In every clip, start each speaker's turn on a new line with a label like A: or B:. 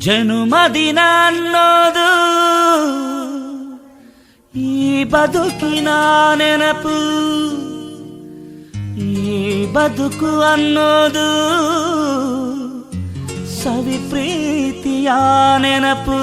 A: ಜನುಮದಿನ ಅನ್ನೋದು ಈ ಬದುಕಿನ ನೆನಪು, ಈ ಬದುಕು ಅನ್ನೋದು ಸವಿ ಪ್ರೀತಿಯ ನೆನಪು.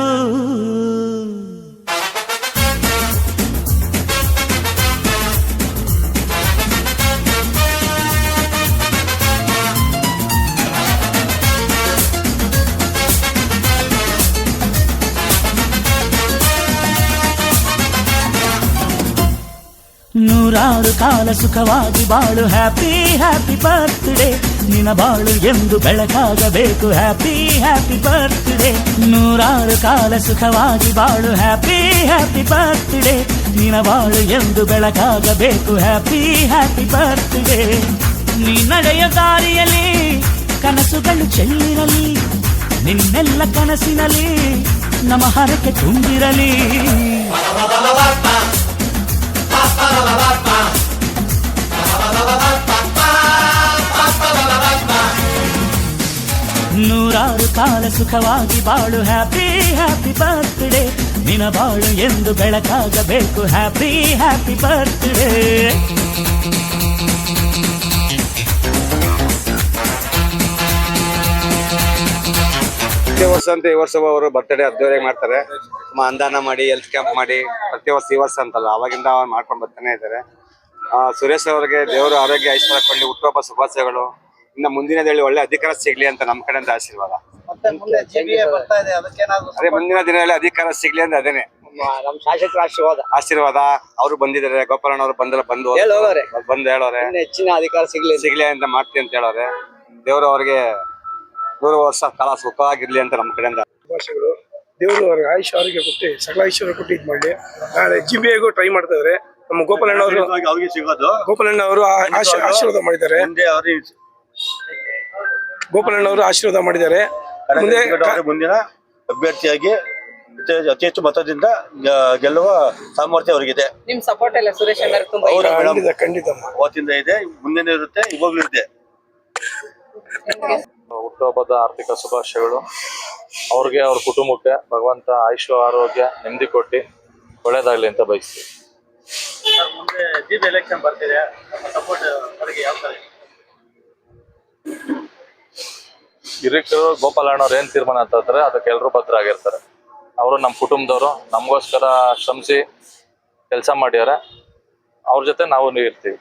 A: ನೂರಾರು ಕಾಲ ಸುಖವಾಗಿ ಬಾಳು, ಹ್ಯಾಪಿ ಹ್ಯಾಪಿ ಬರ್ತ್ಡೇ. ನಿನ್ನ ಬಾಳು ಎಂದು ಬೆಳಕಾಗಬೇಕು, ಹ್ಯಾಪಿ ಹ್ಯಾಪಿ ಬರ್ತ್ಡೇ. ನೂರಾರು ಕಾಲ ಸುಖವಾಗಿ ಬಾಳು, ಹ್ಯಾಪಿ ಹ್ಯಾಪಿ ಬರ್ತ್ಡೇ. ನಿನ್ನ ಬಾಳು ಎಂದು ಬೆಳಕಾಗಬೇಕು, ಹ್ಯಾಪಿ ಹ್ಯಾಪಿ ಬರ್ತ್ಡೇ. ನೀ ನಡೆಯ ದಾರಿಯಲ್ಲಿ ಕನಸುಗಳು ಚೆಲ್ಲಿರಲಿ, ನಿನ್ನೆಲ್ಲ ಕನಸಿನಲ್ಲಿ ನಮ್ಮ ಹರಕೆ ತುಂಬಿರಲಿ. ನೂರಾರು ಕಾಲ ಸುಖವಾಗಿ ಬಾಳು, ಹ್ಯಾಪಿ ಹ್ಯಾಪಿ ಬರ್ತ್ಡೇ. ನಿನ್ನ ಬಾಳು ಎಂದು ಬೆಳಕಾಗಬೇಕು, ಹ್ಯಾಪಿ ಹ್ಯಾಪಿ ಬರ್ತ್ಡೇ.
B: ಪ್ರತಿ ವರ್ಷ ಅಂತ ಈ ವರ್ಷ ಅವರು ಬರ್ತ್ಡೇ ಅದ್ದೂರಿಯಾಗಿ ಮಾಡ್ತಾರೆ. ಅನುದಾನ ಮಾಡಿ ಹೆಲ್ತ್ ಕ್ಯಾಂಪ್ ಮಾಡಿ ಪ್ರತಿ ವರ್ಷ ಈ ವರ್ಷ ಅಂತಲ್ಲ ಅವಾಗಿಂದ ಮಾಡ್ಕೊಂಡು ಬರ್ತಾನೆ ಇದ್ದಾರೆ. ಸುರೇಶ್ ಅವರಿಗೆ ದೇವರು ಆರೋಗ್ಯ ಐಶ್ವರ್ಯ ಕೊಡಲಿ, ಹುಟ್ಟುಹಬ್ಬ ಶುಭಾಶಯಗಳು. ಇನ್ನು ಮುಂದಿನ ಹೇಳಿ ಒಳ್ಳೆ ಅಧಿಕಾರ ಸಿಗ್ಲಿ ಅಂತ ನಮ್ಮ ಕಡೆಯಿಂದ ಆಶೀರ್ವಾದ. ಅದೇ ಮುಂದಿನ ದಿನಗಳಲ್ಲಿ ಅಧಿಕಾರ ಸಿಗ್ಲಿ ಅಂತ ಅದೇನೆ
C: ನಮ್ಮ ಶಾಸಕರ
B: ಆಶೀರ್ವಾದ. ಅವರು ಬಂದಿದ್ದಾರೆ, ಗೋಪಾಲಣ್ಣ ಅವರು ಬಂದು ಹೇಳೋರೆ
C: ಹೆಚ್ಚಿನ ಅಧಿಕಾರ
B: ಸಿಗ್ಲಿ ಅಂತ ಮಾಡ್ತೀವಿ ಅಂತ ಹೇಳೋರೆ. ದೇವರು ಅವ್ರಿಗೆ 100 ವರ್ಷ ಕಾಲ ಸುಖವಾಗಿರ್ಲಿ ಅಂತ ನಮ್ಮ ಕಡೆಯಿಂದ
D: ಭಾಷೆಗಳು. ದೇವರು ಅವ್ರಿಗೆ ಆಯುಷ್ಯ ಆರೋಗ್ಯ ಕೊಟ್ಟು ಸಕಲ ಐಶ್ವರ್ಯ ಕೊಟ್ಟು ಇದ್ ಮಾಡಿ ನಾಳೆ GBIಗೂ ಟ್ರೈ ಮಾಡ್ತಾ ಇದಾರೆ. ನಮ್ಮ ಗೋಪಾಲಣ್ಣ ಅವರು ಆಶೀರ್ವಾದ ಮಾಡಿದ್ದಾರೆ. ಗೋಪಾಲಣ್ಣ ಅವರು ಆಶೀರ್ವಾದ ಮಾಡಿದ್ದಾರೆ.
E: ಮುಂದಿನ ಅಭ್ಯರ್ಥಿಯಾಗಿ ಅತಿ ಹೆಚ್ಚು ಮತದಿಂದ ಗೆಲ್ಲುವ ಸಾಮರ್ಥ್ಯ ಅವರಿಗಿದೆ.
C: ನಿಮ್ ಸಪೋರ್ಟ್ ಎಲ್ಲ ಸುರೇಶ್
D: ಖಂಡಿತ
E: ಅವತ್ತಿಂದ ಇದೆ, ಮುಂದಿನ ಇರುತ್ತೆ, ಇವಾಗ್ಲೂ ಇದೆ.
F: ಹುಟ್ಟುಹಬ್ಬದ ಆರ್ಥಿಕ ಶುಭಾಶಯಗಳು. ಅವ್ರಿಗೆ, ಅವ್ರ ಕುಟುಂಬಕ್ಕೆ ಭಗವಂತ ಆಯುಷ್ಯ ಆರೋಗ್ಯ ನೆಮ್ಮದಿ ಕೊಟ್ಟು ಒಳ್ಳೇದಾಗ್ಲಿ ಅಂತ ಬಯಸ್ತೀವಿ.
E: ಎಲೆಕ್ಷನ್ ಬರ್ತಿದೆ, ಸಪೋರ್ಟ್ ಅವರಿಗೆ ಯಾವ ತರ?
F: ಹಿರಿಕರು ಗೋಪಾಲಣ್ಣವ್ರು ಏನ್ ತೀರ್ಮಾನ ಅಂತ ಅದಕ್ಕೆ ಎಲ್ಲರೂ ಭದ್ರ ಆಗಿರ್ತಾರೆ. ಅವರು ನಮ್ಮ ಕುಟುಂಬದವರು, ನಮಗೋಸ್ಕರ ಶ್ರಮಿಸಿ ಕೆಲಸ ಮಾಡ್ಯಾರ. ಅವ್ರ ಜೊತೆ ನಾವು ಇರ್ತೀವಿ.